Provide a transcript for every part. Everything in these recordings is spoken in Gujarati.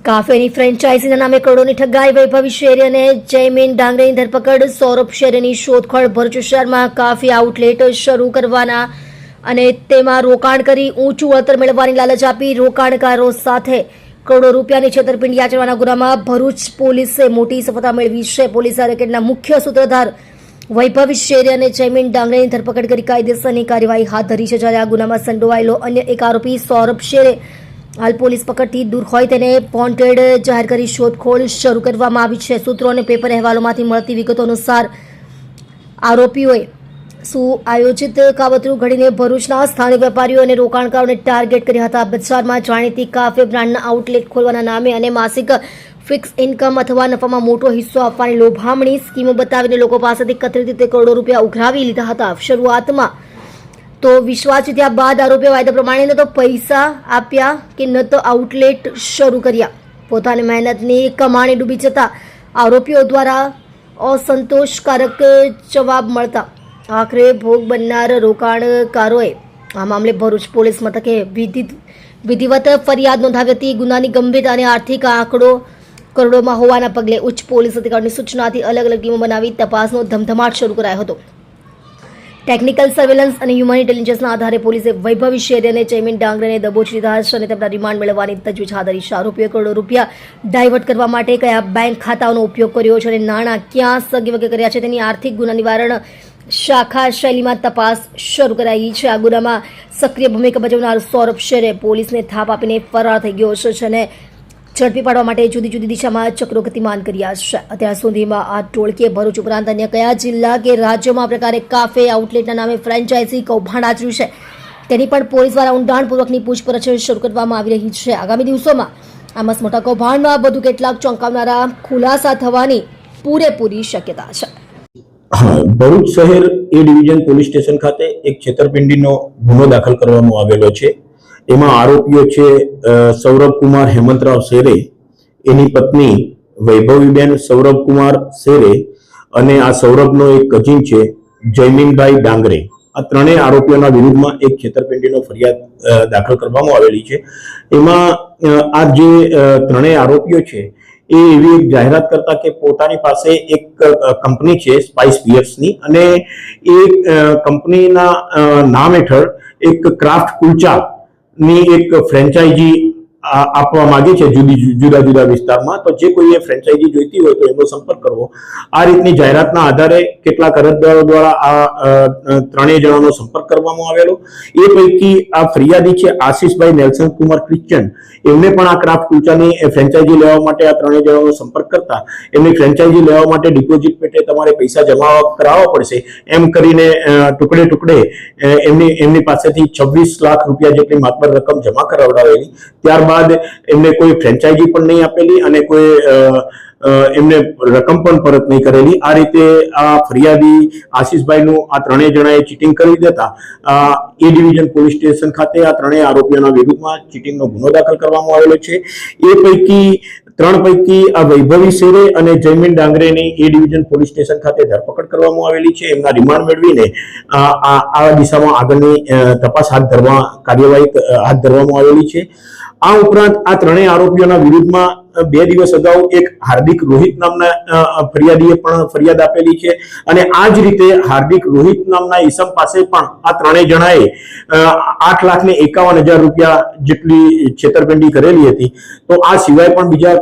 કાફેની ફ્રેન્ચાઇઝીના નામે કરોડોની ઠગાઈ, વૈભવી શેરી અને જયમીન ડાંગરેની ધરપકડ. સૌરભ શેરીની શોધખોળ. ભરૂચ શહેરમાં કાફી આઉટલેટ શરૂ કરવાના અને તેમાં રોકાણ કરી ઊંચું વળતર મેળવવાની લાલચ આપી રોકાણકારો સાથે કરોડો રૂપિયાની છેતરપિંડી આચરવાના ગુનામાં ભરૂચ પોલીસે મોટી સફળતા મેળવી છે. પોલીસે આ રેકેટના મુખ્ય સૂત્રધાર વૈભવી શેરી અને જયમીન ડાંગરેની ધરપકડ કરી કાયદેસરની કાર્યવાહી હાથ ધરી છે. જ્યારે આ ગુનામાં સંડોવાયેલો અન્ય એક આરોપી સૌરભ શેરે હાલ પોલીસ પકડથી દૂર હોય તેને વોન્ટેડ જાહેર કરી શોધખોળ શરૂ કરવામાં આવી છે. સૂત્રો અને પેપર અહેવાલોમાંથી મળતી વિગતો અનુસાર આરોપીઓએ સુઆયોજિત કાવતરું ઘડીને ભરૂચના સ્થાનિક વેપારીઓ અને રોકાણકારોને ટાર્ગેટ કર્યા હતા. બજારમાં જાણીતી કાફે બ્રાન્ડના આઉટલેટ ખોલવાના નામે અને માસિક ફિક્સ ઇન્કમ અથવા નફામાં મોટો હિસ્સો આપવાની લોભામણી સ્કીમો બતાવીને લોકો પાસેથી કથિત રીતે કરોડો રૂપિયા ઉઘરાવી લીધા હતા. શરૂઆતમાં તો વિશ્વાસ જીત્યા બાદ આરોપીઓ વાયદા પ્રમાણે ન તો પૈસા આપ્યા કે ન તો આઉટલેટ શરૂ કર્યા. પોતાની મહેનતની કમાણી ડૂબી જતા આરોપીઓ દ્વારા અસંતોષકારક જવાબ મળતા આખરે ભોગ બનનાર રોકાણકારોએ આ મામલે ભરૂચ પોલીસ મથકે વિધિવત ફરિયાદ નોંધાવી હતી. ગુનાની ગંભીરતા અને આર્થિક આંકડો કરોડોમાં હોવાના પગલે ઉચ્ચ પોલીસ અધિકારીની સૂચનાથી અલગ અલગ ટીમો બનાવી તપાસનો ધમધમાટ શરૂ કરાયો હતો. ટેકનિકલ સર્વેલન્સ અને હ્યુમન ઇન્ટેલિજન્સના આધારે પોલીસે વૈભવી શેરી અને જયમીન ડાંગરેને દબોચી લીધા છે અને તેમના રિમાન્ડ મેળવવાની તજવીજ હાથ ધરી છે. આરોપીઓએ કરોડો રૂપિયા ડાયવર્ટ કરવા માટે કયા બેંક ખાતાઓનો ઉપયોગ કર્યો છે અને નાણાં ક્યાં સગી વગે કર્યા છે તેની આર્થિક ગુના નિવારણ શાખા શૈલીમાં તપાસ શરૂ કરાઈ છે. આ ગુનામાં સક્રિય ભૂમિકા ભજવનાર સૌરભ શેરે પોલીસને થાપ આપીને ફરાર થઈ ગયો છે અને ઝડપી પાડવા માટે જુદી જુદી દિશામાં ચક્રો ગતિમાન કર્યા છે. અત્યાર સુધીમાં આ ટોળકીએ ભરૂચ ઉપરાંત અન્ય કયા જિલ્લા કે રાજ્યોમાં આ પ્રકારે કાફે આઉટલેટના નામે ફ્રેન્ચાઇઝી કૌભાંડ આચર્યું છે તેની પણ પોલીસ દ્વારા ઊંડાણપૂર્વકની પૂછપરછ શરૂ કરવામાં આવી રહી છે. આગામી દિવસોમાં આ મસમોટા કૌભાંડમાં વધુ કેટલાક ચોંકાવનારા ખુલાસા થવાની પૂરેપૂરી શક્યતા છે. ભરૂચ શહેર એ ડિવિઝન પોલીસ સ્ટેશન ખાતે એક છેતરપિંડીનો ગુનો દાખલ કરવામાં આવેલો છે. એમાં આરોપીઓ છે સૌરભ કુમાર હેમંતરાવ શેરે, એની પત્ની વૈભવીબેન સૌરભ કુમાર શેરે અને આ સૌરભનો એક કઝિન છે જયમીનભાઈ ડાંગરે. આ ત્રણેય આરોપીઓના વિરુદ્ધમાં એક છેતરપિંડીનો ફરિયાદ દાખલ કરવામાં આવેલી છે. એમાં આ જે ત્રણેય આરોપીઓ છે એ એવી એક જાહેરાત કરતા કે પોતાની પાસે એક કંપની છે સ્પાઇસ બિયર્સની અને એ કંપનીના નામ હેઠળ એક ક્રાફ્ટ કુલચા ની એક ફ્રેન્ચાઇઝી આપવા માંગે છે જુદા જુદા વિસ્તારમાં. તો જે કોઈ એ ફ્રેન્ચાઇઝી જોઈતી હોય તો એનો સંપર્ક કરવો. આ રીતની જાહેરાતના આધારે કેટલાક અરજદારો દ્વારા આ ત્રણેય જણાનો સંપર્ક કરવામાં આવેલો. એ પૈકી આ ફરિયાદી છે આશીષભાઈ નેલ્સન કુમાર ક્રિશ્ચન, એમને પણ આ ક્રાફ્ટ કુલચાની ફ્રેન્ચાઇઝી લેવા માટે આ ત્રણેય જણાનો સંપર્ક કરતા એમની ફ્રેન્ચાઇઝી લેવા માટે ડિપોઝિટ પેટે તમારે પૈસા જમા કરાવવા પડશે એમ કરીને ટુકડે ટુકડે એમની પાસેથી 26 લાખ રૂપિયા જેટલી માતબર રકમ જમા કરાવડાવેલી. ત્યારબાદ એમને કોઈ ફ્રેન્ચાઇઝી પણ નહીં આપેલી અને કોઈ એમને રકમ પણ પરત નહીં કરેલી. આ રીતે આ ફરિયાદી આશીષભાઈનું આ ત્રણેય જણાએ ચીટિંગ કરી દેતા એ ડિવિઝન પોલીસ સ્ટેશન ખાતે આ ત્રણેય આરોપીઓના વિરુદ્ધમાં ચીટિંગનો ગુનો દાખલ કરવામાં આવેલો છે. એ પૈકી ત્રણ પૈકી આ વૈભવી શેરે અને જયમીન ડાંગરેની એ ડિવિઝન પોલીસ સ્ટેશન ખાતે ધરપકડ કરવામાં આવેલી છે. એમના રિમાન્ડ મેળવીને આ દિશામાં આગળની તપાસ કાર્યવાહી હાથ ધરવામાં આવેલી છે. આ ઉપરાંત આ ત્રણેય આરોપીઓના વિરુદ્ધમાં 2 દિવસ અગાઉ એક હાર્દિક રોહિત નામના ફરિયાદીએ પણ ફરિયાદ આપેલી છે અને આ જ રીતે હાર્દિક રોહિત નામના ઈસમ પાસે પણ આ ત્રણેય જણાએ 8,51,000 રૂપિયા જેટલી છેતરપિંડી કરેલી હતી. તો આ સિવાય પણ બીજા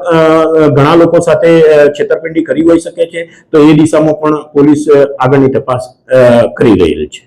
ઘણા લોકો સાથે છેતરપિંડી કરી હોઈ શકે છે. તો એ દિશામાં પણ પોલીસ આગળની તપાસ કરી રહેલ છે.